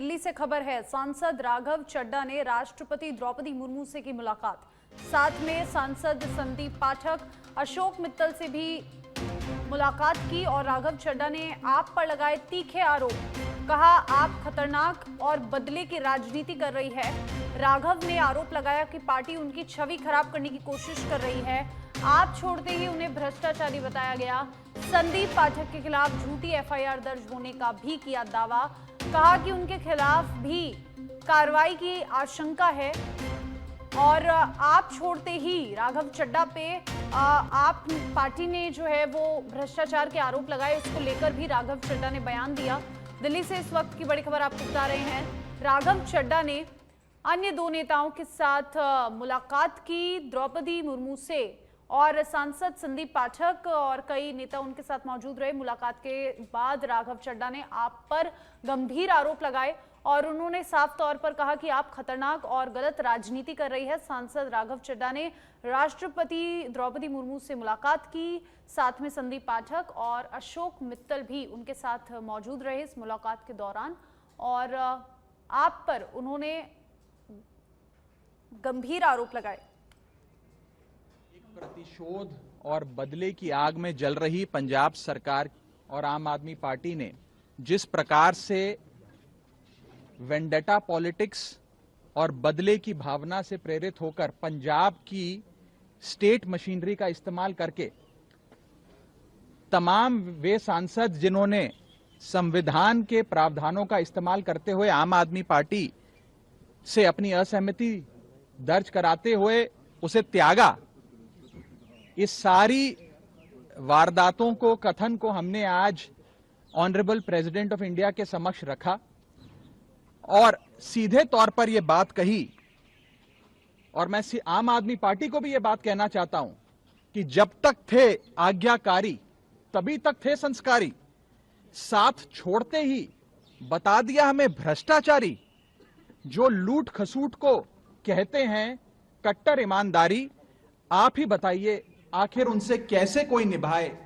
दिल्ली से खबर है। सांसद राघव चड्ढा ने राष्ट्रपति द्रौपदी मुर्मू से की मुलाकात। साथ में सांसद संदीप पाठक, अशोक मित्तल से भी मुलाकात की और राघव चड्ढा ने आप पर लगाए तीखे आरोप। कहा, आप खतरनाक और बदले की राजनीति कर रही है। राघव ने आरोप लगाया कि पार्टी उनकी छवि खराब करने की कोशिश कर रही है। आप छोड़ते ही उन्हें भ्रष्टाचारी बताया गया। संदीप पाठक के खिलाफ झूठी एफआईआर दर्ज होने का भी किया दावा। कहा कि उनके खिलाफ भी कार्रवाई की आशंका है। और आप छोड़ते ही राघव चड्ढा पे आप पार्टी ने जो है वो भ्रष्टाचार के आरोप लगाए, उसको लेकर भी राघव चड्ढा ने बयान दिया। दिल्ली से इस वक्त की बड़ी खबर आपको बता रहे हैं। राघव चड्ढा ने अन्य दो नेताओं के साथ मुलाकात की, द्रौपदी मुर्मू से और सांसद संदीप पाठक और कई नेता उनके साथ मौजूद रहे। मुलाकात के बाद राघव चड्ढा ने आप पर गंभीर आरोप लगाए और उन्होंने साफ तौर पर कहा कि आप खतरनाक और गलत राजनीति कर रही है। सांसद राघव चड्ढा ने राष्ट्रपति द्रौपदी मुर्मू से मुलाकात की, साथ में संदीप पाठक और अशोक मित्तल भी उनके साथ मौजूद रहे इस मुलाकात के दौरान और आप पर उन्होंने गंभीर आरोप लगाए। प्रतिशोध और बदले की आग में जल रही पंजाब सरकार और आम आदमी पार्टी ने जिस प्रकार से वेंडेटा पॉलिटिक्स और बदले की भावना से प्रेरित होकर पंजाब की स्टेट मशीनरी का इस्तेमाल करके तमाम वे सांसद जिन्होंने संविधान के प्रावधानों का इस्तेमाल करते हुए आम आदमी पार्टी से अपनी असहमति दर्ज कराते हुए उसे त्यागा, इस सारी वारदातों को, कथन को हमने आज ऑनरेबल प्रेसिडेंट ऑफ इंडिया के समक्ष रखा और सीधे तौर पर यह बात कही। और मैं आम आदमी पार्टी को भी यह बात कहना चाहता हूं कि जब तक थे आज्ञाकारी तभी तक थे संस्कारी। साथ छोड़ते ही बता दिया हमें भ्रष्टाचारी। जो लूट खसूट को कहते हैं कट्टर ईमानदारी, आप ही बताइए आखिर उनसे कैसे कोई निभाए।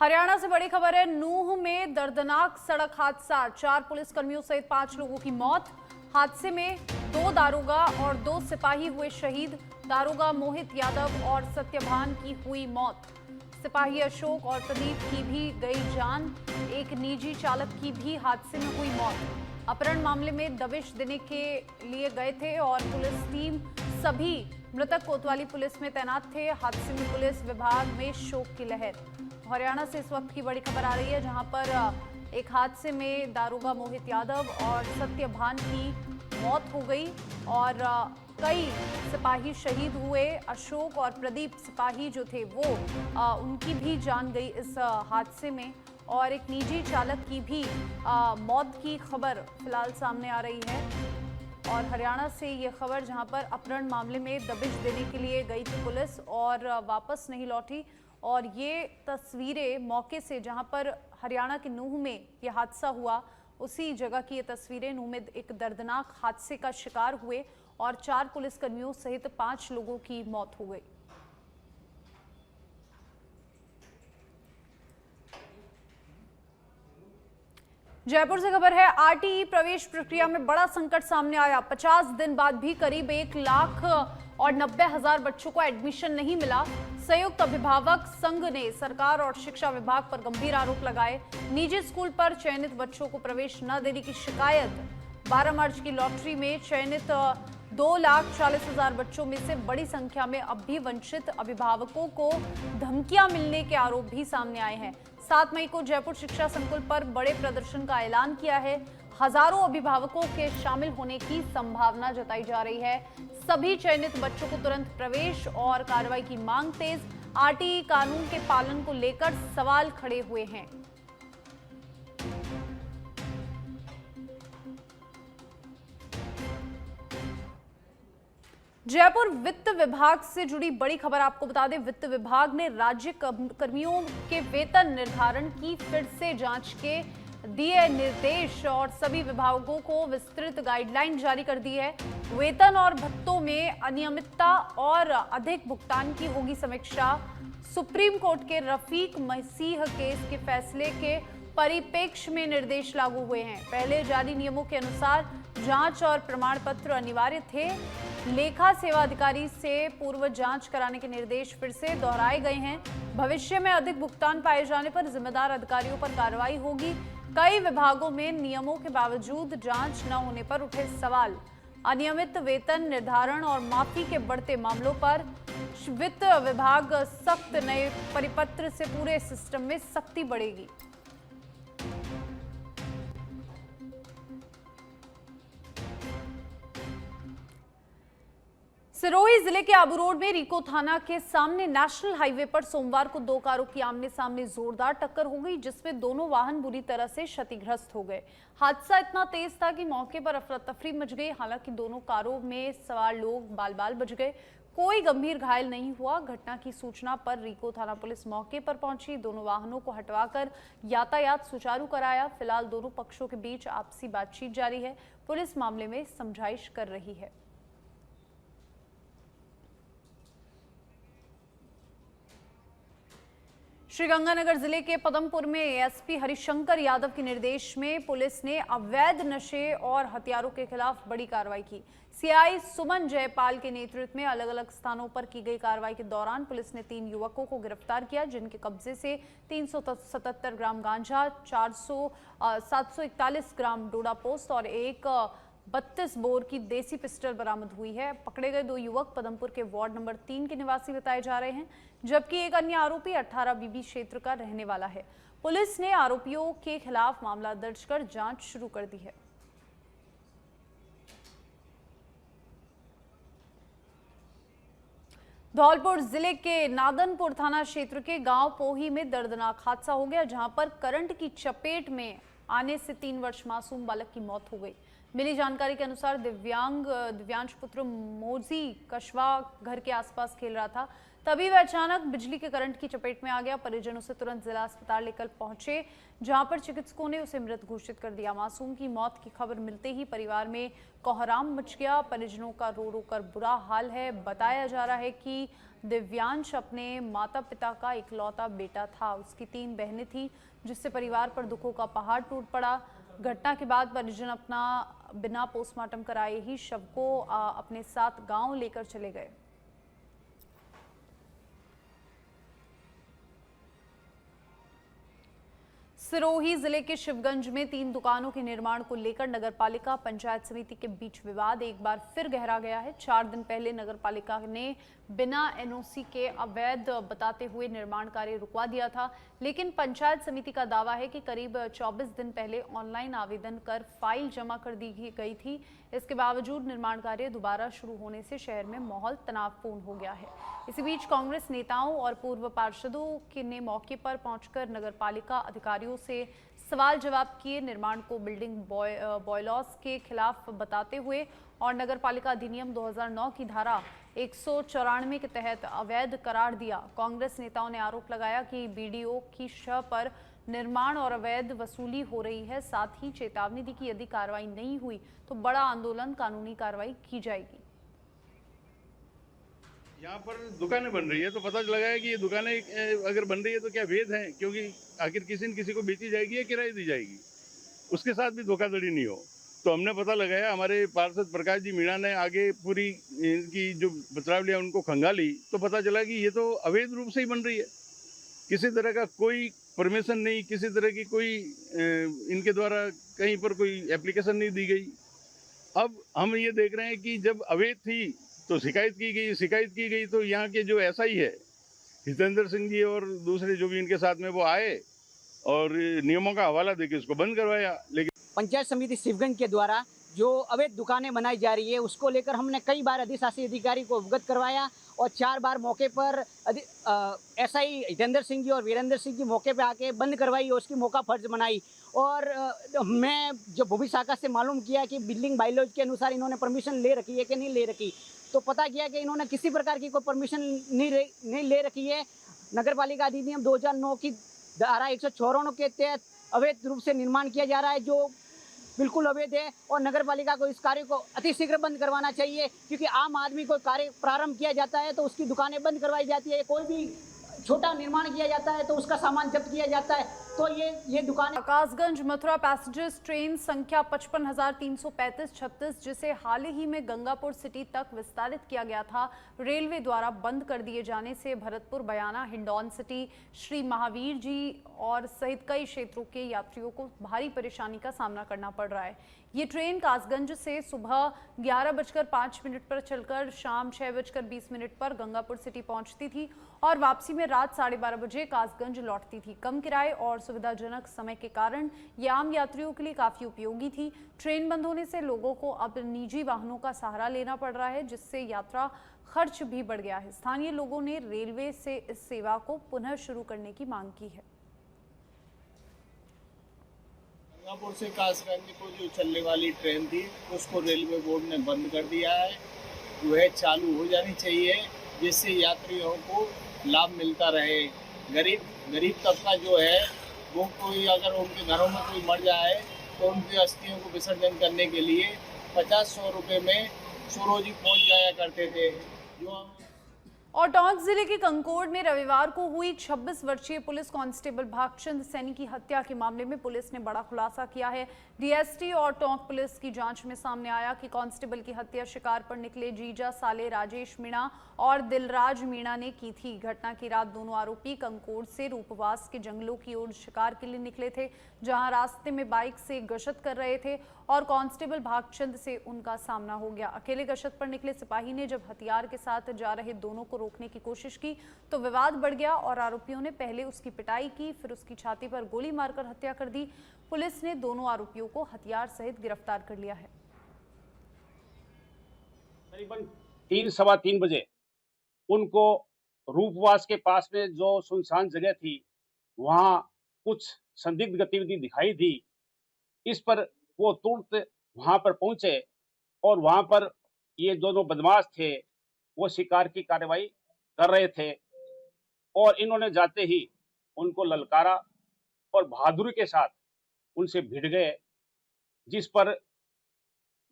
हरियाणा से बड़ी खबर है। नूंह में दर्दनाक सड़क हादसा, 4 पुलिसकर्मियों सहित 5 लोगों की मौत। हादसे में 2 दारोगा और 2 सिपाही हुए शहीद। दारोगा मोहित यादव और सत्यभान की हुई मौत। सिपाही अशोक और प्रदीप की भी गई जान। एक निजी चालक की भी हादसे में हुई मौत। अपहरण मामले में दबिश देने के लिए गए थे और पुलिस टीम सभी मृतक कोतवाली पुलिस में तैनात थे। हादसे में पुलिस विभाग में शोक की लहर। हरियाणा से इस वक्त की बड़ी खबर आ रही है, जहां पर एक हादसे में दारोगा मोहित यादव और सत्यभान की मौत हो गई और कई सिपाही शहीद हुए। अशोक और प्रदीप सिपाही जो थे वो उनकी भी जान गई इस हादसे में और एक निजी चालक की भी मौत की खबर फिलहाल सामने आ रही है। और हरियाणा से ये खबर, जहां पर अपहरण मामले में दबिश देने के लिए गई थी पुलिस और वापस नहीं लौटी। और ये तस्वीरें मौके से, जहां पर हरियाणा के नूंह में ये हादसा हुआ, उसी जगह की ये तस्वीरें। नूंह में एक दर्दनाक हादसे का शिकार हुए और 4 पुलिसकर्मियों सहित 5 लोगों की मौत हो गई। जयपुर से खबर है। आरटीई प्रवेश प्रक्रिया में बड़ा संकट सामने आया। 50 दिन बाद भी करीब 1,90,000 बच्चों को एडमिशन नहीं मिला। संयुक्त अभिभावक संघ ने सरकार और शिक्षा विभाग पर गंभीर आरोप लगाए। निजी स्कूल पर चयनित बच्चों को प्रवेश न देने की शिकायत। 12 मार्च की लॉटरी में चयनित 2,40,000 बच्चों में से बड़ी संख्या में अब भी वंचित अभिभावकों को धमकियां मिलने के आरोप भी सामने आए हैं। 7 मई को जयपुर शिक्षा संकुल पर बड़े प्रदर्शन का ऐलान किया है। हजारों अभिभावकों के शामिल होने की संभावना जताई जा रही है। सभी चयनित बच्चों को तुरंत प्रवेश और कार्रवाई की मांग तेज। आरटीई कानून के पालन को लेकर सवाल खड़े हुए हैं। जयपुर वित्त विभाग से जुड़ी बड़ी खबर आपको बता दें। वित्त विभाग ने राज्य कर्मियों के वेतन निर्धारण की फिर से जांच के दिए निर्देश और सभी विभागों को विस्तृत गाइडलाइन जारी कर दी है। वेतन और भत्तों में अनियमितता और अधिक भुगतान की होगी समीक्षा। सुप्रीम कोर्ट के रफीक मसीह केस के फैसले के परिप्रेक्ष्य में निर्देश लागू हुए हैं। पहले जारी नियमों के अनुसार जांच और प्रमाण पत्र अनिवार्य थे। लेखा सेवा अधिकारी से पूर्व जांच कराने के निर्देश फिर से दोहराए गए हैं। भविष्य में अधिक भुगतान पाए जाने पर जिम्मेदार अधिकारियों पर कार्रवाई होगी। कई विभागों में नियमों के बावजूद जांच न होने पर उठे सवाल। अनियमित वेतन निर्धारण और माफी के बढ़ते मामलों पर वित्त विभाग सख्त नए परिपत्र से पूरे सिस्टम में सख्ती बढ़ेगी। सिरोही जिले के आबू रोड में रिको थाना के सामने नेशनल हाईवे पर सोमवार को दो कारों की आमने सामने जोरदार टक्कर हो गई, जिसमें दोनों वाहन बुरी तरह से क्षतिग्रस्त हो गए। हादसा इतना तेज था कि मौके पर अफरा तफरी मच गई। हालांकि दोनों कारों में सवार लोग बाल बाल बच गए, कोई गंभीर घायल नहीं हुआ। घटना की सूचना पर रिको थाना पुलिस मौके पर पहुंची, दोनों वाहनों को हटवाकर यातायात सुचारू कराया। फिलहाल दोनों पक्षों के बीच आपसी बातचीत जारी है। पुलिस मामले में समझाइश कर रही है। श्रीगंगानगर जिले के पदमपुर में एएसपी हरिशंकर यादव के निर्देश में पुलिस ने अवैध नशे और हथियारों के खिलाफ बड़ी कार्रवाई की। सीआई सुमन जयपाल के नेतृत्व में अलग अलग स्थानों पर की गई कार्रवाई के दौरान पुलिस ने 3 युवकों को गिरफ्तार किया, जिनके कब्जे से 377 ग्राम गांजा, 741 ग्राम डोडा पोस्ट और एक 32 बोर की देसी पिस्टल बरामद हुई है। पकड़े गए 2 युवक पदमपुर के वार्ड नंबर 3 के निवासी बताए जा रहे हैं, जबकि एक अन्य आरोपी 18 बीबी क्षेत्र का रहने वाला है। पुलिस ने आरोपियों के खिलाफ मामला दर्ज कर जांच शुरू कर दी है। धौलपुर जिले के नादनपुर थाना क्षेत्र के गांव पोही में दर्दनाक हादसा हो गया, जहां पर करंट की चपेट में आने से 3 वर्ष मासूम बालक की मौत हो गई। मिली जानकारी के अनुसार दिव्यांश पुत्र मोजी कशवा घर के आसपास खेल रहा था, तभी वह अचानक बिजली के करंट की चपेट में आ गया। परिजन उसे तुरंत जिला अस्पताल लेकर पहुंचे, जहां पर चिकित्सकों ने उसे मृत घोषित कर दिया। मासूम की मौत की खबर मिलते ही परिवार में कोहराम मच गया। परिजनों का रो रो कर बुरा हाल है। बताया जा रहा है कि दिव्यांश अपने माता पिता का इकलौता बेटा था। उसकी 3 बहनें थीं, जिससे परिवार पर दुखों का पहाड़ टूट पड़ा। घटना के बाद परिजन अपना बिना पोस्टमार्टम कराए ही शव को अपने साथ गांव लेकर चले गए। सिरोही जिले के शिवगंज में 3 दुकानों के निर्माण को लेकर नगरपालिका पंचायत समिति के बीच विवाद एक बार फिर गहरा गया है। 4 दिन पहले नगरपालिका ने बिना एनओसी के अवैध बताते हुए निर्माण कार्य रुकवा दिया था, लेकिन पंचायत समिति का दावा है कि करीब 24 दिन पहले ऑनलाइन आवेदन कर फाइल जमा कर दी गई थी। इसके बावजूद निर्माण कार्य दोबारा शुरू होने से शहर में माहौल तनावपूर्ण हो गया है। इसी बीच कांग्रेस नेताओं और पूर्व पार्षदों ने मौके पर पहुंचकर नगरपालिका अधिकारियों से सवाल जवाब किए, निर्माण को बिल्डिंग बॉयलॉस के खिलाफ बताते हुए और नगरपालिका अधिनियम 2009 की धारा 194 के तहत अवैध करार दिया। कांग्रेस नेताओं ने आरोप लगाया कि बीडीओ की शह पर निर्माण और अवैध वसूली हो रही है। साथ ही चेतावनी दी कि यदि कार्रवाई नहीं हुई तो बड़ा आंदोलन, कानूनी कार्रवाई की जाएगी। यहाँ पर दुकानें बन रही है तो पता लगा है कि ये दुकानें अगर बन रही है तो क्या वैध है, क्योंकि आखिर किसी न किसी को बेची जाएगी या किराए दी जाएगी, उसके साथ भी धोखाधड़ी नहीं हो। तो हमने पता लगाया, हमारे पार्षद प्रकाश जी मीणा ने आगे पूरी इनकी जो बतरावलियाँ उनको खंगाली तो पता चला कि ये तो अवैध रूप से ही बन रही है। किसी तरह का कोई परमिशन नहीं, किसी तरह की कोई इनके द्वारा कहीं पर कोई एप्लीकेशन नहीं दी गई। अब हम ये देख रहे हैं कि जब अवैध थी तो शिकायत की गई तो यहाँ के जो एसआई है हितेंद्र सिंह जी और दूसरे जो भी इनके साथ में वो आए और नियमों का हवाला देके उसको बंद करवाया। लेकिन पंचायत समिति शिवगंज के द्वारा जो अवैध दुकानें बनाई जा रही है उसको लेकर हमने कई बार अधिशासी अधिकारी को अवगत करवाया और 4 बार मौके पर एसआई हितेंद्र सिंह जी और वीरेंद्र सिंह जी मौके पे आके बंद करवाई और उसकी मौका फर्ज बनाई। और मैं जब भूमि शाखा से मालूम किया कि बिल्डिंग बायलॉज के अनुसार इन्होंने परमिशन ले रखी है कि नहीं ले रखी, तो पता किया कि इन्होंने किसी प्रकार की कोई परमिशन नहीं ले रखी है। नगरपालिका अधिनियम 2009 की धारा 194 के तहत अवैध रूप से निर्माण किया जा रहा है, जो बिल्कुल अवैध है और नगरपालिका को इस कार्य को अतिशीघ्र बंद करवाना चाहिए, क्योंकि आम आदमी को कार्य प्रारंभ किया जाता है तो उसकी दुकानें बंद करवाई जाती है। कोई भी छोटा निर्माण किया जाता है तो उसका सामान जब्त किया जाता है। तो ये दुकानें आकाशगंज मथुरा पैसेंजर्स ट्रेन संख्या 55,335-36 जिसे हाल ही में गंगापुर सिटी तक विस्तारित किया गया था, रेलवे द्वारा बंद कर दिए जाने से भरतपुर, बयाना, हिंडौन सिटी, श्री महावीर जी और सहित कई क्षेत्रों के यात्रियों को भारी परेशानी का सामना करना पड़ रहा है। ये ट्रेन कासगंज से सुबह 11:05 पर चलकर शाम 6:20 पर गंगापुर सिटी पहुंचती थी और वापसी में रात 12:30 बजे कासगंज लौटती थी। कम किराए और सुविधाजनक समय के कारण ये आम यात्रियों के लिए काफी उपयोगी थी। ट्रेन बंद होने से लोगों को अब निजी वाहनों का सहारा लेना पड़ रहा है, जिससे यात्रा खर्च भी बढ़ गया है। स्थानीय लोगों ने रेलवे से इस सेवा को पुनः शुरू करने की मांग की है। गंगापुर से कासगंज को जो चलने वाली ट्रेन थी उसको रेलवे बोर्ड ने बंद कर दिया है। वह चालू हो जानी चाहिए जिससे यात्रियों को लाभ मिलता रहे। गरीब तबका जो है वो कोई अगर उनके घरों में कोई मर जाए तो उनकी अस्थियों को विसर्जन करने के लिए 50-100 रुपये में सुरोजी पहुंच जाया करते थे। जो और टोंक जिले के कंकोड में रविवार को हुई 26 वर्षीय पुलिस कांस्टेबल भागचंद सैनी की हत्या के मामले में पुलिस ने बड़ा खुलासा किया है। डीएसटी और टोंक पुलिस की जांच में सामने आया कि कांस्टेबल की हत्या शिकार पर निकले जीजा साले राजेश मीणा और दिलराज मीणा ने की थी। घटना की रात दोनों आरोपी कंकोड से रूपवास के जंगलों की ओर शिकार के लिए निकले थे, जहां रास्ते में बाइक से गश्त कर रहे थे और कांस्टेबल भागचंद से उनका सामना हो गया। अकेले गश्त पर निकले सिपाही ने जब हथियार के साथ जा रहे दोनों को रोकने की कोशिश की तो विवाद बढ़ गया और आरोपियों ने पहले उसकी पिटाई की, फिर उसकी छाती पर गोली मारकर हत्या कर दी। पुलिस ने दोनों आरोपियों को हथियार सहित गिरफ्तार कर लिया है। करीबन 3-3:15 बजे उनको रूपवास के पास में जो सुनसान जगह थी वहां कुछ संदिग्ध गतिविधि दिखाई दी। इस पर वो तुरंत वहां पर पहुंचे और वहां पर ये दोनों बदमाश थे वो शिकार की कार्रवाई कर रहे थे और इन्होंने जाते ही उनको ललकारा और बहादुरी के साथ उनसे भिड़ गए, जिस पर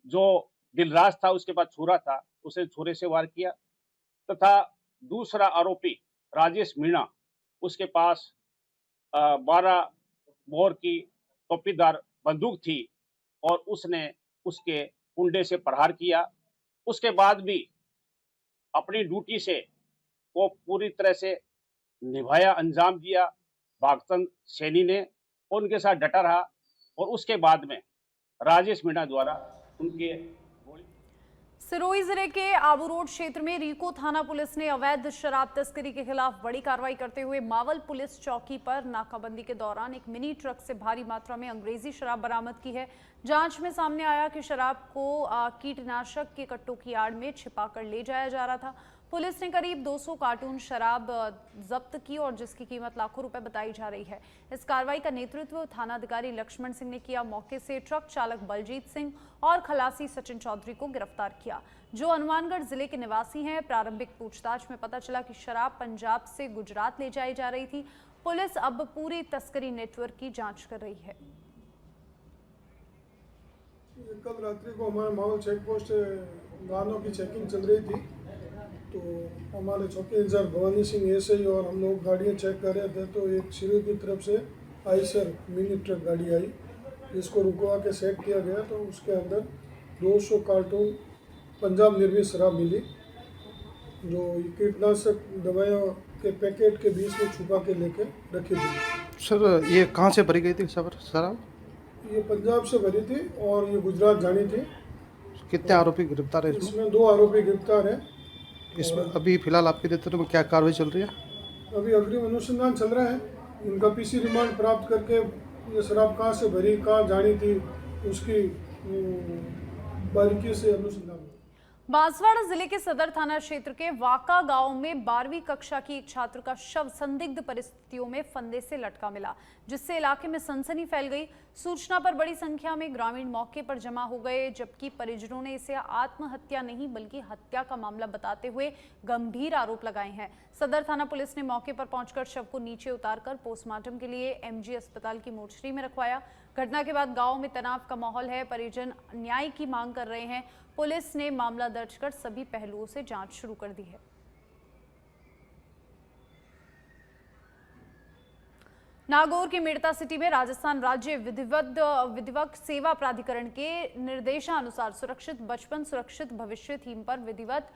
जो दिलराज था उसके पास छुरा था, उसे छुरे से वार किया तथा दूसरा आरोपी राजेश मीणा उसके पास 12 बोर की टोपीदार बंदूक थी और उसने उसके कुंडे से प्रहार किया। उसके बाद भी अपनी ड्यूटी से वो पूरी तरह से निभाया, अंजाम दिया भागचंद सैनी ने, उनके साथ डटा रहा और उसके बाद में राजेश मीणा द्वारा उनके सिरोही जिले के आबू रोड क्षेत्र में रीको थाना पुलिस ने अवैध शराब तस्करी के खिलाफ बड़ी कार्रवाई करते हुए मावल पुलिस चौकी पर नाकाबंदी के दौरान एक मिनी ट्रक से भारी मात्रा में अंग्रेजी शराब बरामद की है। जांच में सामने आया कि शराब को कीटनाशक के कट्टों की आड़ में छिपाकर ले जाया जा रहा था। पुलिस ने करीब 200 कार्टून शराब जब्त की और जिसकी कीमत लाखों रुपए बताई जा रही है। इस कार्रवाई का नेतृत्व थानाधिकारी लक्ष्मण सिंह ने किया। मौके से ट्रक चालक बलजीत सिंह और खलासी सचिन चौधरी को गिरफ्तार किया, जो हनुमानगढ़ जिले के निवासी हैं। प्रारंभिक पूछताछ में पता चला कि शराब पंजाब से गुजरात ले जाई जा रही थी। पुलिस अब पूरी तस्करी नेटवर्क की जांच कर रही है। कल रात्रि को हमारे माहौल चेक पोस्ट वाहनों की चेकिंग चल रही थी, तो हमारे चौकी इंचार्ज भवानी सिंह एसआई और हम लोग गाड़ियाँ चेक कर रहे थे तो एक सिरोही की तरफ से आइसर मिनी ट्रक गाड़ी आई, जिसको रुकवा के सेट किया गया तो उसके अंदर 200 कार्टून पंजाब निर्मित शराब मिली, जो कीटनाशक दवाइयों के पैकेट के बीच में छुपा के लेके रखी थी। सर ये कहाँ से भरी गई थी शराब? ये पंजाब से भरी थी और ये गुजरात जानी थी। कितने आरोपी गिरफ्तार है इसमें 2 आरोपी गिरफ्तार हैं। इसमें अभी फिलहाल आपके नेतृत्व में क्या कार्रवाई चल रही है? अभी अग्रिम अनुसंधान चल रहा है। इनका पीसी रिमांड प्राप्त करके ये शराब कहाँ से भरी, कहाँ जानी थी, उसकी बारीकी से अनुसंधान। बांसवाड़ा जिले के सदर थाना क्षेत्र के वाका गांव में 12वीं कक्षा की एक छात्र का शव संदिग्ध परिस्थितियों में फंदे से लटका मिला, जिससे इलाके में सनसनी फैल गई। सूचना पर बड़ी संख्या में ग्रामीण मौके पर जमा हो गए, जबकि परिजनों ने इसे आत्महत्या नहीं बल्कि हत्या का मामला बताते हुए गंभीर आरोप लगाए हैं। सदर थाना पुलिस ने मौके पर पहुंचकर शव को नीचे उतारकर पोस्टमार्टम के लिए एमजी अस्पताल की मोर्चरी में रखवाया। घटना के बाद गांव में तनाव का माहौल है। परिजन न्याय की मांग कर रहे हैं। पुलिस ने मामला दर्ज कर सभी पहलुओं से जांच शुरू कर दी है। नागौर के मेड़ता सिटी में राजस्थान राज्य विधिवत सेवा प्राधिकरण के निर्देशानुसार सुरक्षित बचपन सुरक्षित भविष्य थीम पर विधिवत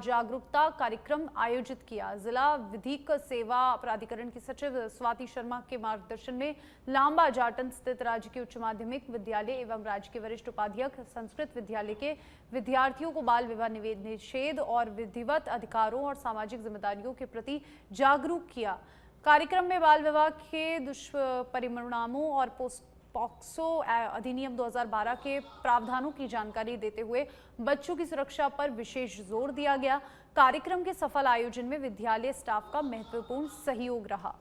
जागरूकता कार्यक्रम आयोजित किया। जिला विधिक सेवा प्राधिकरण की सचिव स्वाति शर्मा के मार्गदर्शन में लांबा जाटन स्थित राजकीय उच्च माध्यमिक विद्यालय एवं राजकीय वरिष्ठ उपाध्यक्ष संस्कृत विद्यालय के विद्यार्थियों को बाल विवाह निषेध और विधिवत अधिकारों और सामाजिक जिम्मेदारियों के प्रति जागरूक किया। कार्यक्रम में बाल विवाह के दुष्परिणामों और पॉक्सो अधिनियम 2012 के प्रावधानों की जानकारी देते हुए बच्चों की सुरक्षा पर विशेष जोर दिया गया। कार्यक्रम के सफल आयोजन में विद्यालय स्टाफ का महत्वपूर्ण सहयोग रहा।